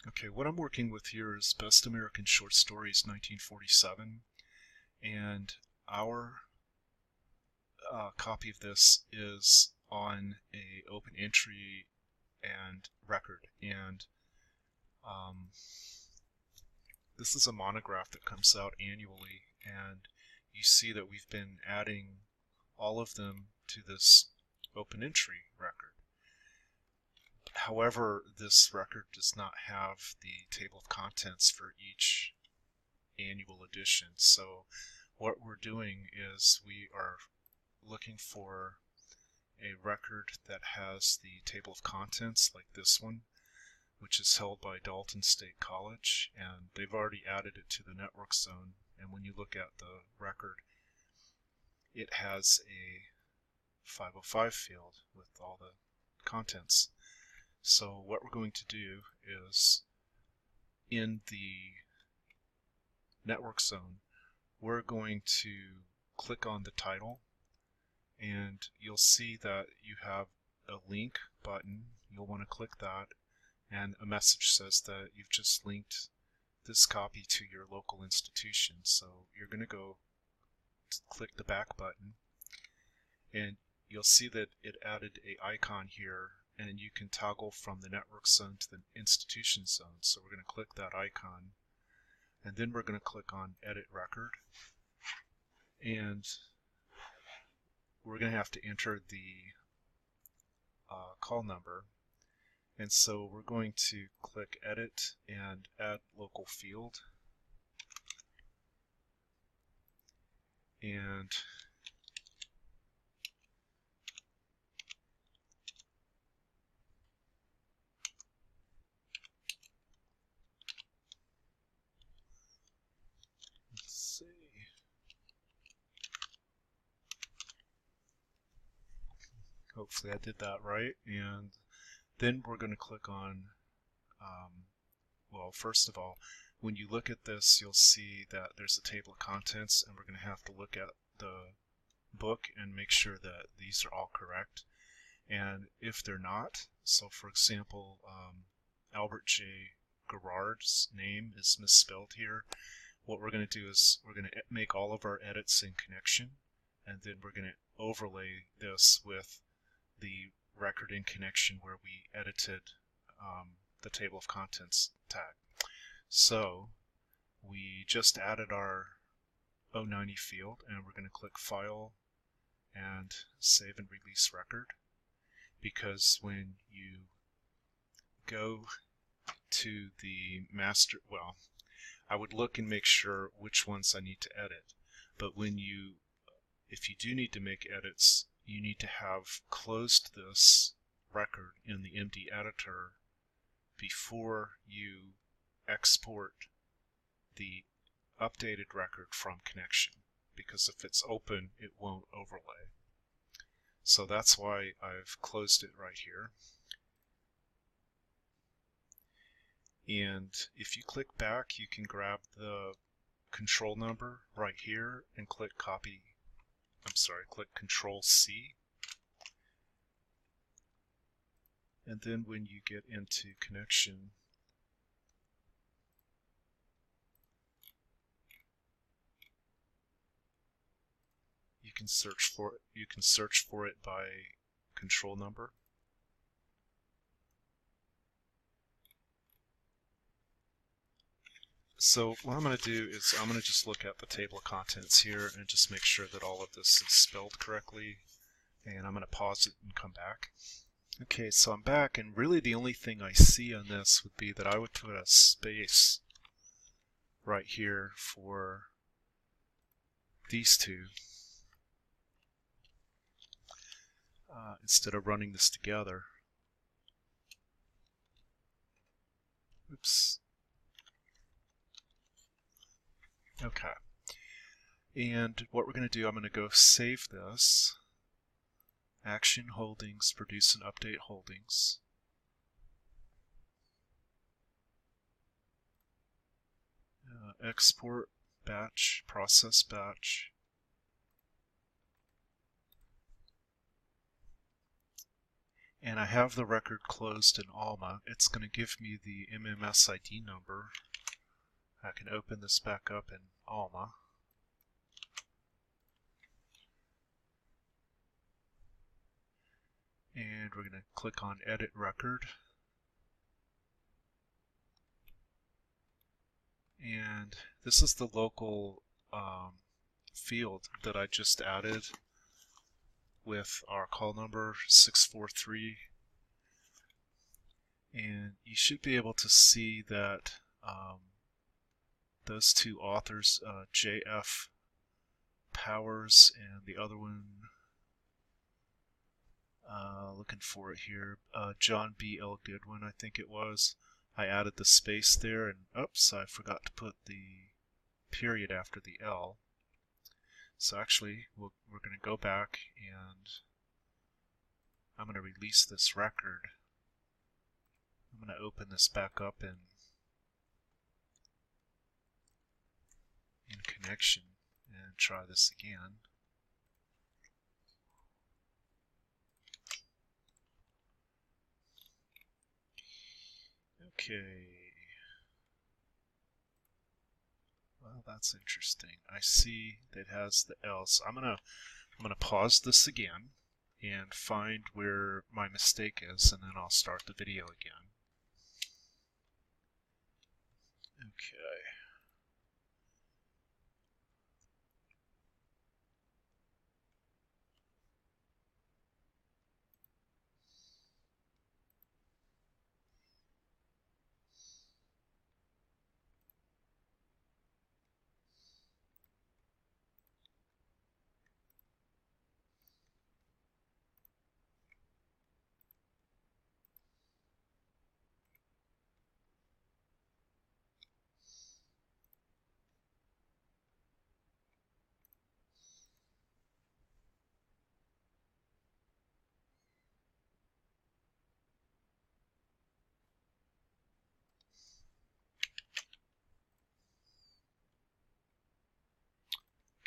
Okay, what I'm working with here is Best American Short Stories 1947, and our copy of this is on a open entry and record, and um, this is a monograph that comes out annually, and you see that we've been adding all of them to this open entry record. However, this record does not have the table of contents for each annual edition. So what we're doing is we are looking for a record that has the table of contents like this one, which is held by Dalton State College, and they've already added it to the network zone. And when you look at the record, it has a 505 field with all the contents. So what we're going to do is, in the network zone, we're going to click on the title, and you'll see that you have a link button. You'll want to click that, and a message says that you've just linked this copy to your local institution. So you're going to go to click the back button, and you'll see that it added an icon here, and you can toggle from the network zone to the institution zone. So we're going to click that icon, and then we're going to click on Edit Record, and we're going to have to enter the call number. And so we're going to click Edit and Add Local Field, and let's see. Hopefully I did that right. And then we're going to click on, well, first of all, when you look at this, you'll see that there's a table of contents, and we're going to have to look at the book and make sure that these are all correct. And if they're not, so for example, Albert J. Gerard's name is misspelled here, what we're going to do is we're going to make all of our edits in Connection, and then we're going to overlay this with the record in Connection where we edited the table of contents tag. So we just added our 090 field, and we're going to click File and Save and Release Record, because when you go to the master, well, I would look and make sure which ones I need to edit, but if you do need to make edits, you need to have closed this record in the MD editor before you export the updated record from Connection, because if it's open, it won't overlay. So that's why I've closed it right here. And if you click back, you can grab the control number right here and click click Control C. And then when you get into Connection, you can search for it by control number. So what I'm going to do is I'm going to just look at the table of contents here and just make sure that all of this is spelled correctly, and I'm going to pause it and come back. Okay, so I'm back, and really the only thing I see on this would be that I would put a space right here for these two instead of running this together. Oops. Okay. And what we're going to do, I'm going to go save this. Action Holdings, produce and update holdings. Export batch, process batch. and I have the record closed in Alma. It's going to give me the MMS ID number. I can open this back up in Alma. And we're going to click on Edit Record. And this is the local field that I just added with our call number 643. And you should be able to see that those two authors, J.F. Powers and the other one, looking for it here, John B. L. Goodwin, I think it was. I added the space there, and oops, I forgot to put the period after the L. So actually, we're going to go back, and I'm going to release this record. I'm going to open this back up in connection and try this again. Okay. Well, that's interesting. I see that it has the L. So I'm gonna pause this again and find where my mistake is, and then I'll start the video again. Okay.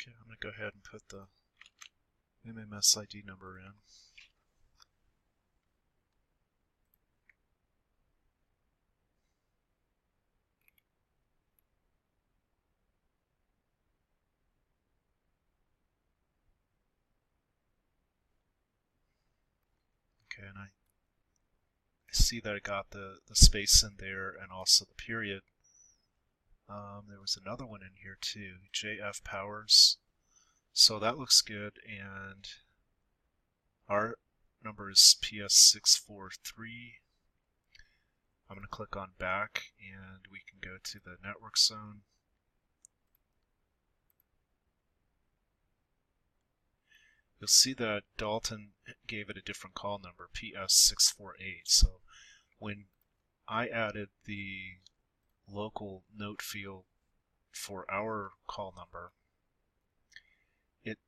Okay, I'm going to go ahead and put the MMS ID number in. Okay, and I see that I got the space in there and also the period. There was another one in here too, J.F. Powers. So that looks good, and our number is PS643. I'm going to click on back, and we can go to the network zone. You'll see that Dalton gave it a different call number, PS648. So when I added the local note field for our call number,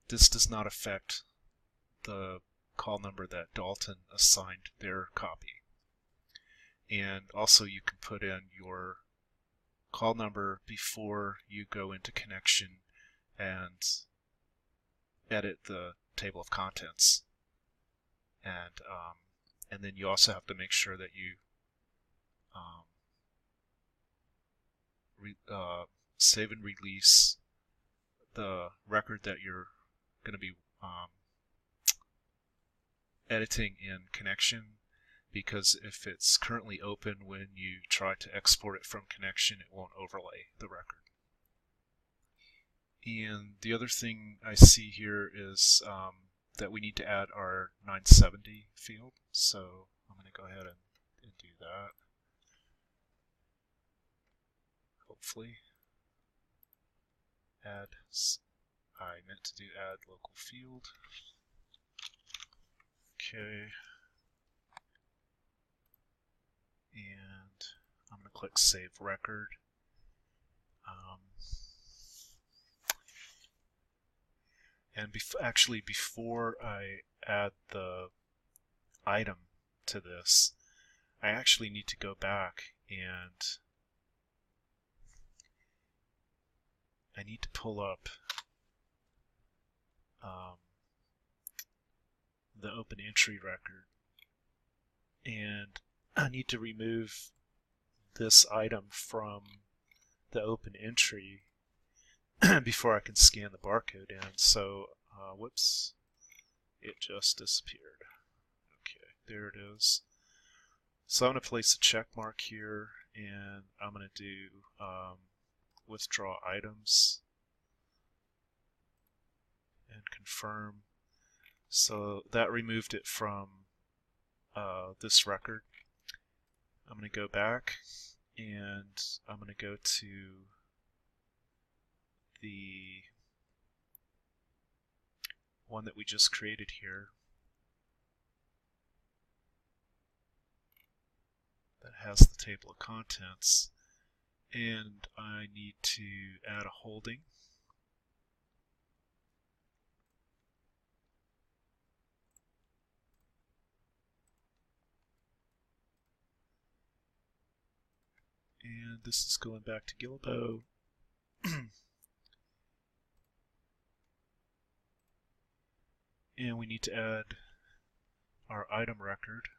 this does not affect the call number that Dalton assigned their copy. And also you can put in your call number before you go into connection and edit the table of contents. And then you also have to make sure that you save and release the record that you're going to be editing in connection, because if it's currently open when you try to export it from connection, it won't overlay the record. And the other thing I see here is that we need to add our 970 field, so I'm going to go ahead and do that. Hopefully. I meant to do add local field. Okay. And I'm going to click Save Record. And actually, before I add the item to this, I actually need to go back and I need to pull up the open entry record and I need to remove this item from the open entry before I can scan the barcode in. So, whoops, it just disappeared. Okay, there it is. So I'm going to place a check mark here, and I'm going to do withdraw items and confirm. So that removed it from this record. I'm going to go back, and I'm going to go to the one that we just created here that has the table of contents, and I need to add a holding. And this is going back to Gilbo. And we need to add our item record.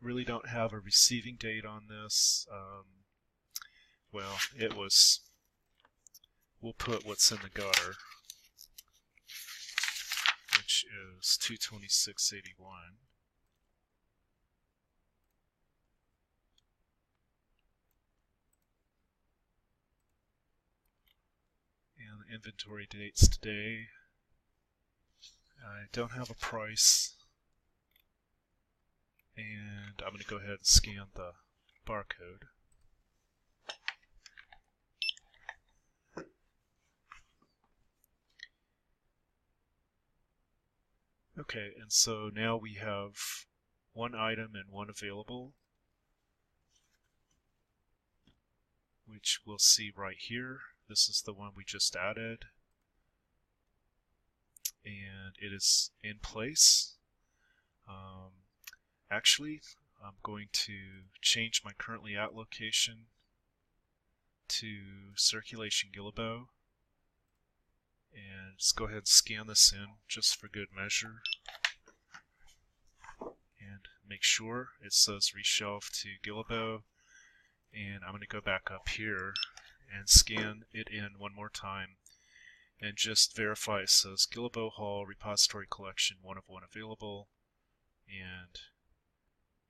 Really don't have a receiving date on this. Well, it was, we'll put what's in the gutter, which is 22681. And the inventory date's today. I don't have a price. And I'm going to go ahead and scan the barcode. Okay, and so now we have one item and one available, which we'll see right here. This is the one we just added, and it is in place. Actually, I'm going to change my currently at location to Circulation Gillibo, and just go ahead and scan this in just for good measure, and make sure it says reshelve to Gillibo. And I'm going to go back up here and scan it in one more time and just verify it says Gillibo Hall Repository Collection 1 of 1 available, and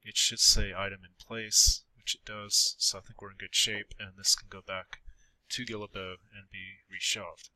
it should say item in place, which it does. So I think we're in good shape, and this can go back to Gillibo and be reshelved.